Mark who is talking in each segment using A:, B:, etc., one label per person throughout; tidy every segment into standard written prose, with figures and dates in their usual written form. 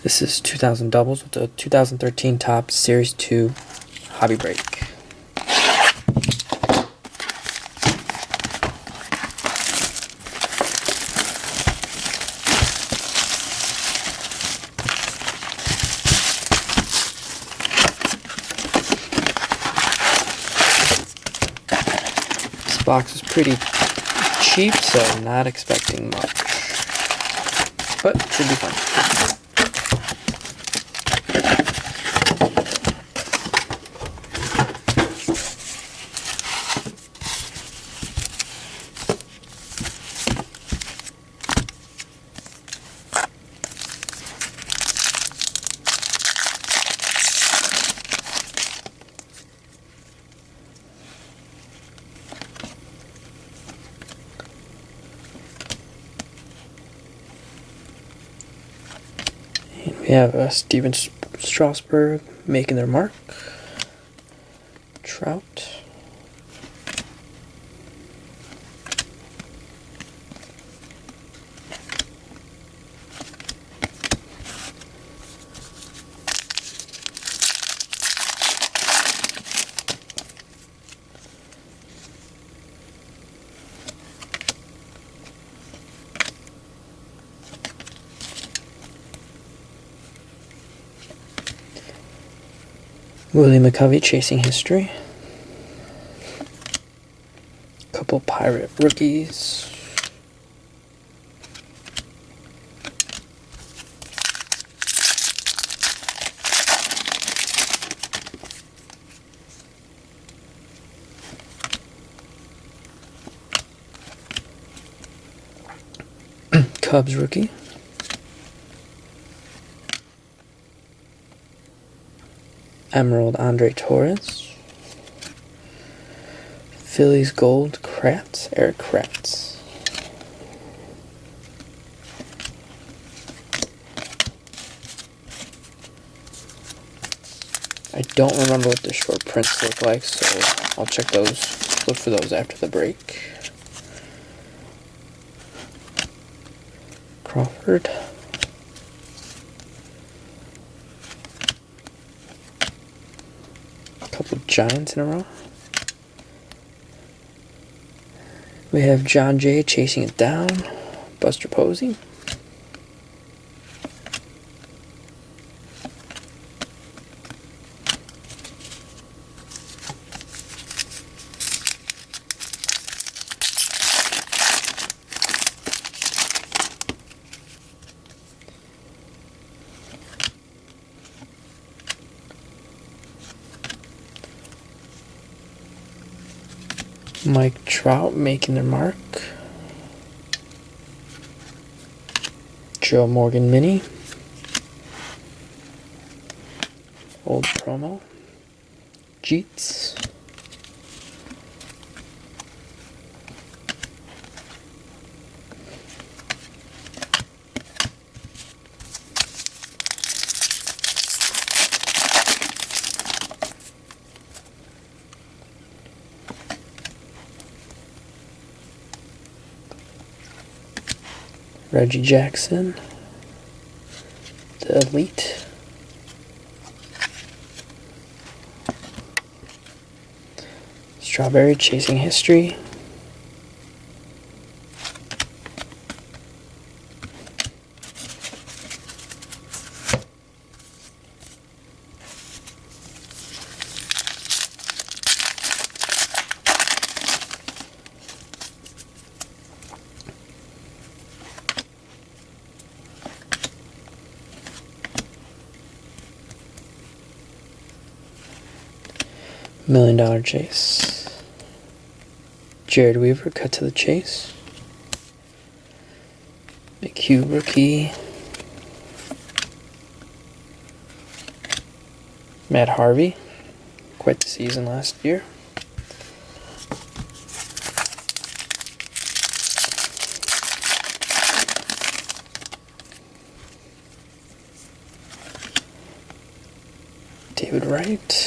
A: This is 2000 doubles with the 2013 Topps Series 2 Hobby Break. This box is pretty cheap, so I'm not expecting much, but it should be fun. We have Steven Strasburg making their mark. Trout. Willie McCovey chasing history. Couple Pirate rookies. Cubs rookie. Emerald Andre Torres. Phillies Gold Kratz, Erik Kratz. I don't remember what the short prints look like, so I'll check those, look for those after the break. Crawford. Couple Giants in a row. We have John Jay chasing it down. Buster Posey. Mike Trout making their mark. Joe Morgan Mini. Old promo. Jeets. Reggie Jackson, the Elite. Strawberry chasing history. $1 Million Chase. Jered Weaver cut to the chase. McHugh rookie. Matt Harvey. Quite the season last year. David Wright.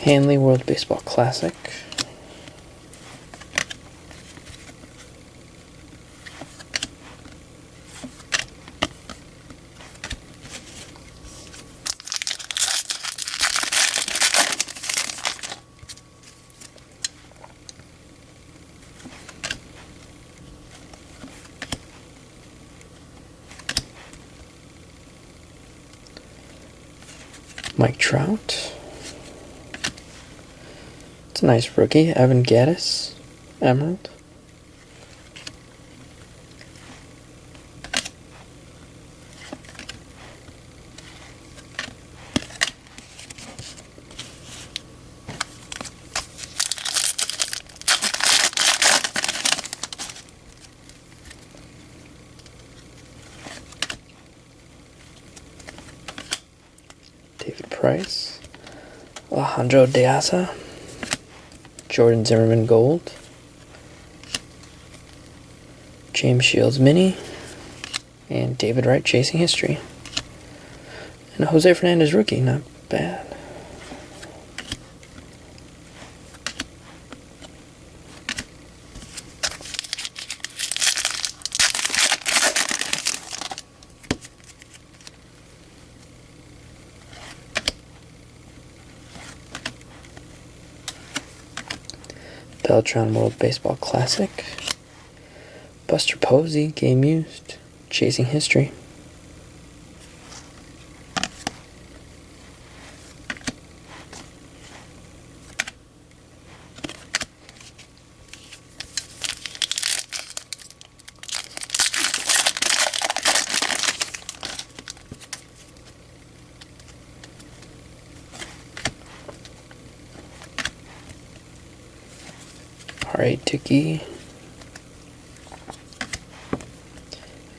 A: Hanley World Baseball Classic. Mike Trout. It's a nice rookie. Evan Gattis, Emerald. David Price, Alejandro De Asa, Jordan Zimmerman Gold, James Shields Mini, and David Wright Chasing History. And a Jose Fernandez rookie, not bad. Beltron World Baseball Classic. Buster Posey, game used. Chasing History. Alright, Tiki.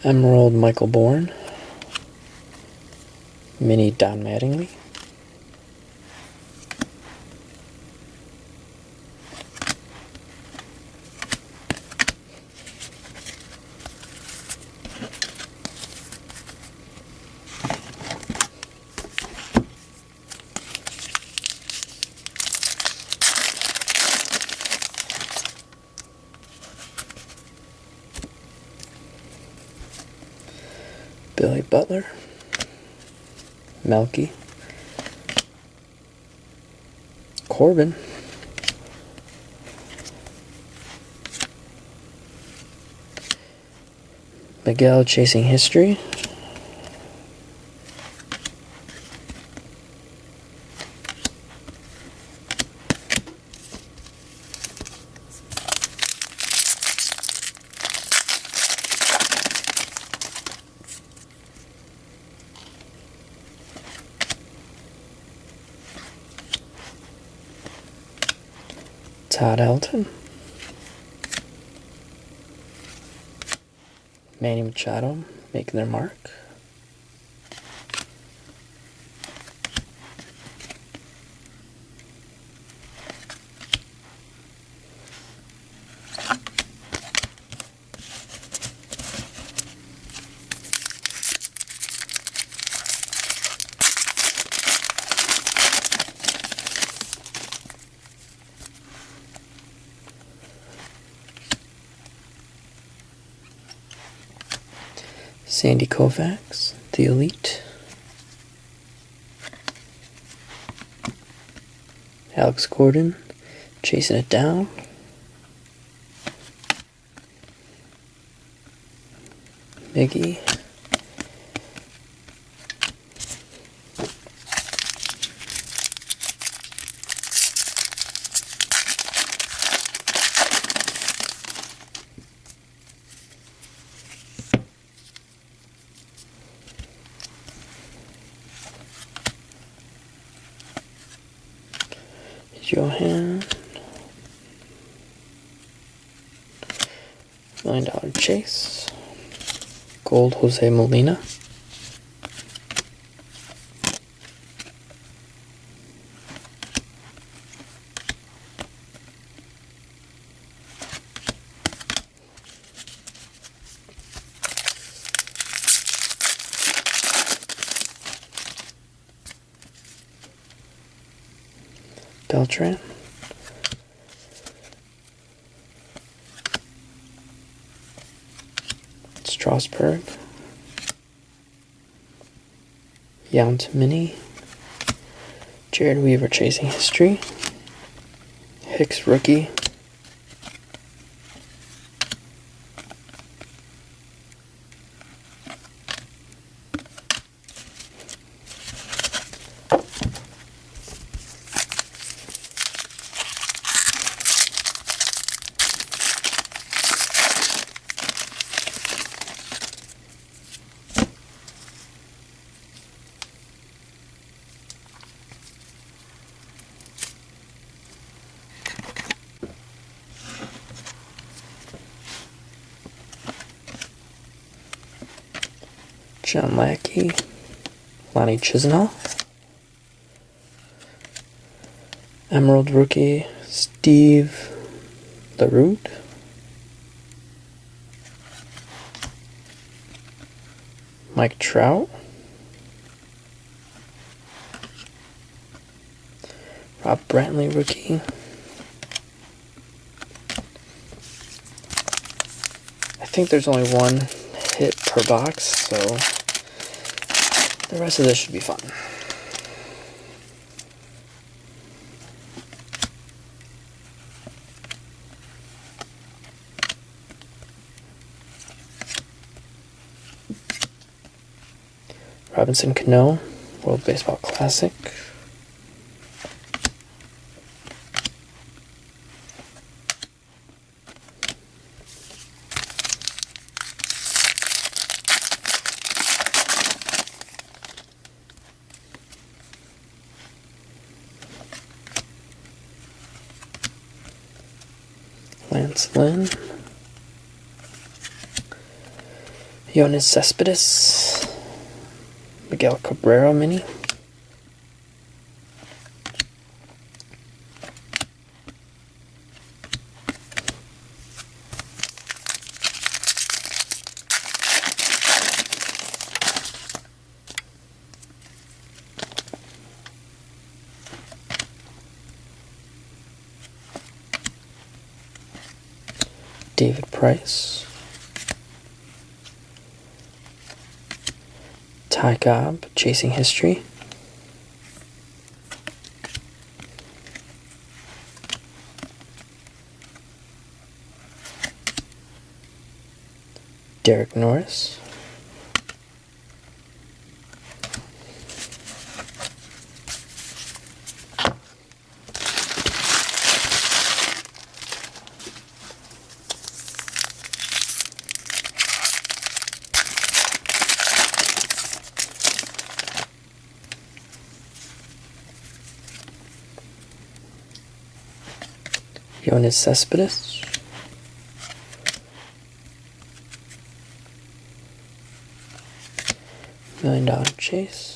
A: Emerald Michael Bourn. Mini Don Mattingly. Billy Butler, Melky, Corbin, Miguel Chasing History, Todd Elton, Manny Machado making their mark, Sandy Koufax, the Elite, Alex Gordon, Chasing It Down, Miggy, Johan, $1 million Chase, Gold Jose Molina, Beltran, Strasburg, Yount Mini, Jered Weaver Chasing History, Hicks Rookie, John Lackey, Lonnie Chisenhall, Emerald rookie, Steve Lerud, Mike Trout, Rob Brantley rookie, I think there's only one hit per box, so the rest of this should be fun. Robinson Cano, World Baseball Classic. Lance Lynn. Yoenis Cespedes. Miguel Cabrera mini. David Price. Cobb, Chasing History. Derek Norris. Yoenis Cespedes. $1 Million Chase.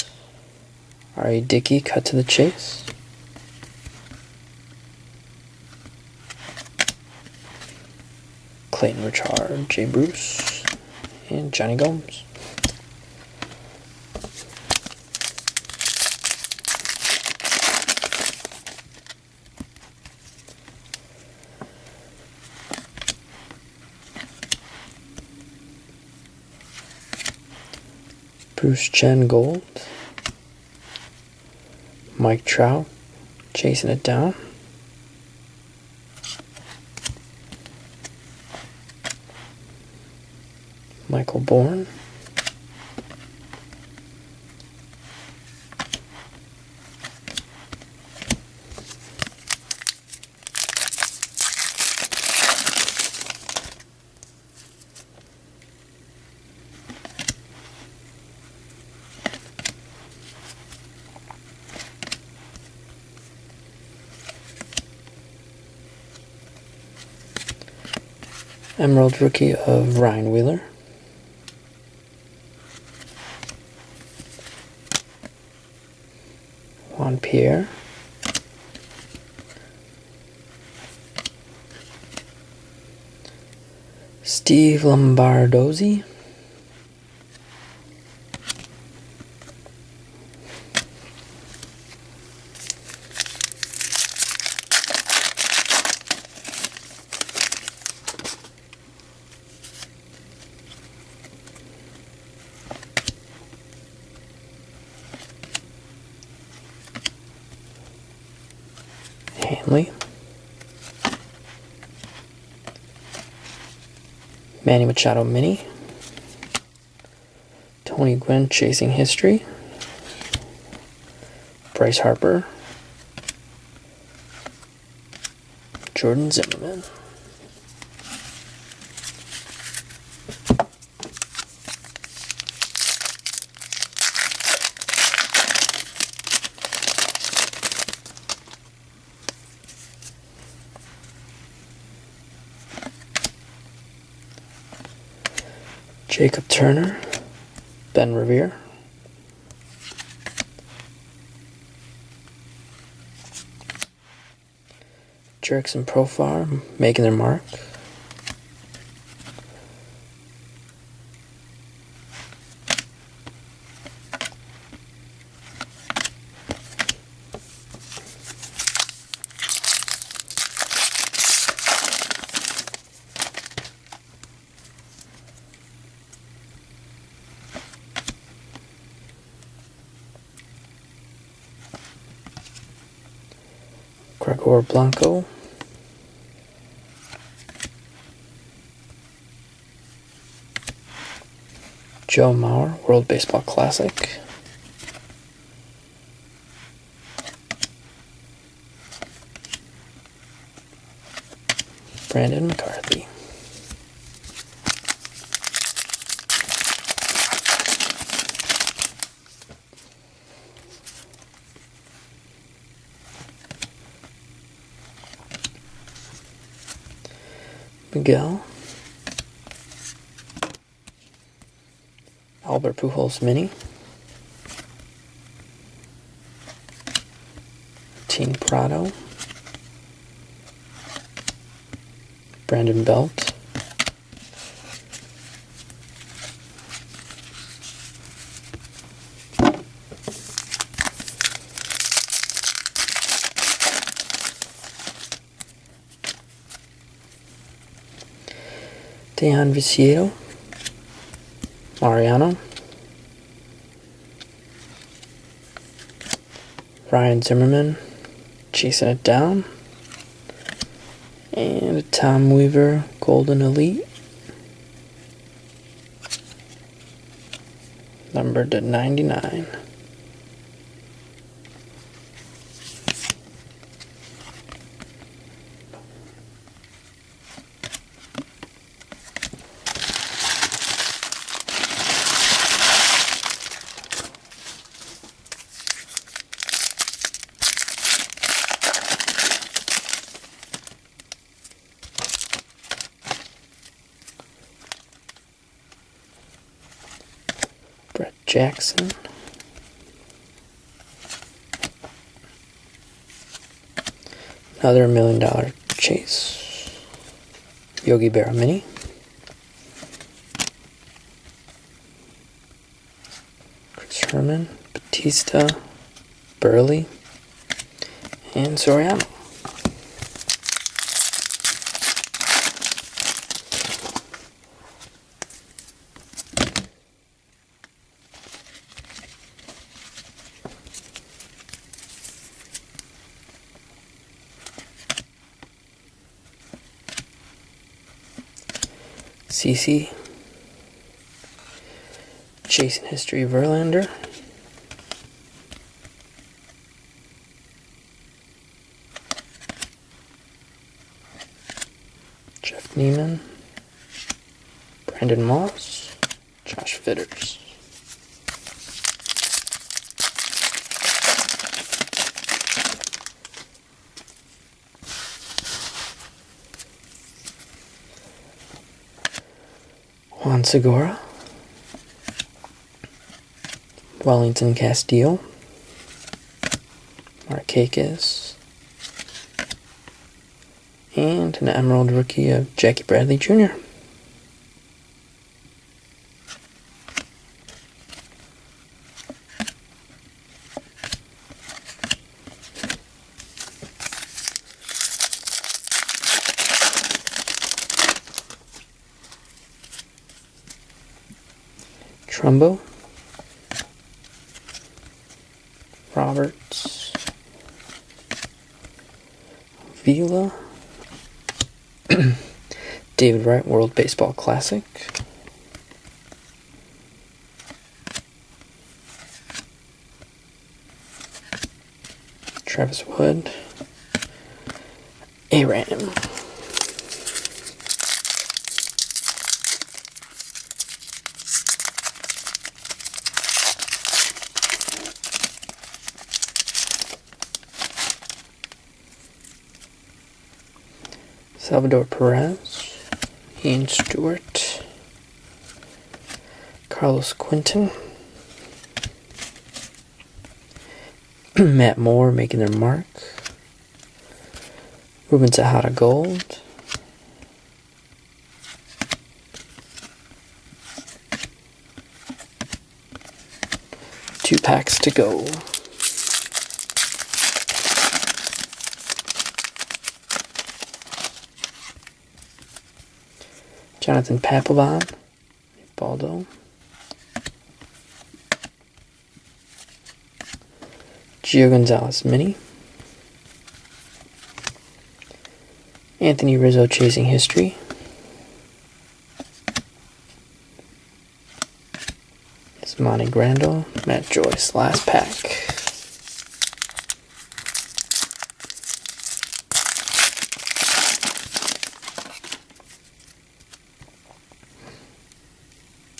A: R.A. Dickey, Cut to the Chase. Clayton Richard, Jay Bruce, and Johnny Gomes. Bruce Chen Gold. Mike Trout, Chasing It Down. Michael Bourn. Emerald rookie of Ryan Wheeler. Juan Pierre. Steve Lombardozzi. Hanley. Manny Machado Mini. Tony Gwynn, Chasing History. Bryce Harper. Jordan Zimmerman. Jacob Turner, Ben Revere. Jurickson, Profar making their mark. Gregor Blanco. Joe Mauer, World Baseball Classic. Brandon McCarthy. Miguel. Albert Pujols Mini. Team Prado. Brandon Belt. Dejan Viciedo. Mariano. Ryan Zimmerman chasing it down. And a Tom Weaver Golden Elite. Numbered to 99. Jackson. Another $1 million chase. Yogi Berra Mini. Chris Herman, Batista, Burley, and Soriano. CC, Chasing History Verlander, Jeff Neiman, Brandon Moss, Josh Fitters. Juan Segura, Wellington Castillo, Markakis, and an Emerald rookie of Jackie Bradley Jr. Trumbo, Roberts, Vila, David Wright, World Baseball Classic, Travis Wood, Aram. Salvador Perez, Ian Stewart, Carlos Quinton, Matt Moore making their mark. Ruben Tejada gold. Two packs to go. Jonathan Papelbon, Baldo. Gio Gonzalez mini. Anthony Rizzo chasing history. It's Monty Grandal, Matt Joyce, last pack.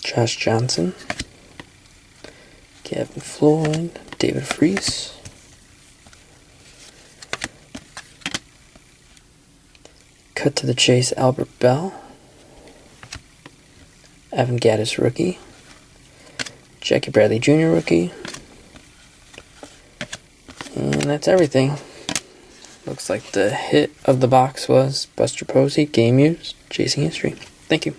A: Josh Johnson, Gavin Floyd, David Freese, cut to the chase, Albert Bell, Evan Gattis rookie, Jackie Bradley Jr. rookie, and that's everything. Looks like the hit of the box was Buster Posey, game used, chasing history. Thank you.